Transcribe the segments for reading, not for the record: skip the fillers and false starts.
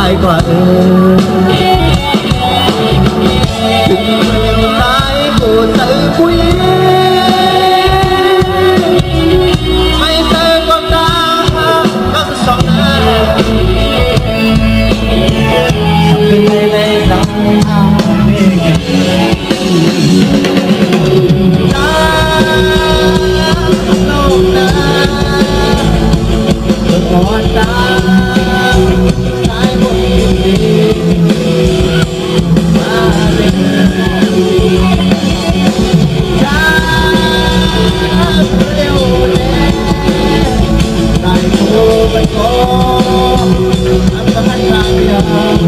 ายกว่าถึงเมื่อร้ายกูเจอผู้หญิงไม่เจอความรักทั้งสองนั้นเป็นในรักก่อนตายหมดมาเลยจ้าเร็วเลยได้กูไปก่อนอันตรายทางยาว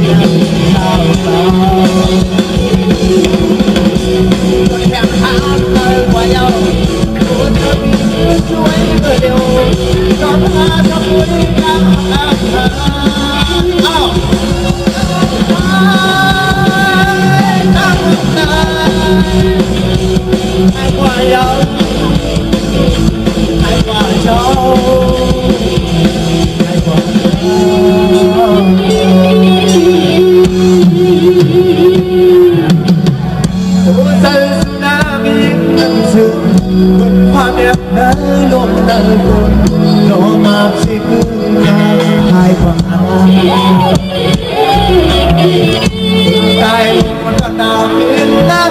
ยังชาวสาวก็แค่ทางเลยว่าเยาคุณจะมีช่วยเมื่อเดียวตอนหาทำบุญกันอ้าวตั้งใจให้กว่าเยาให้กว่าเจ้าให้กว่าใจสุนามีมันสึกความเด็บได้ลมได้คนโลมาสิบงานหายความตายมันก็ดาวเป็นหน้า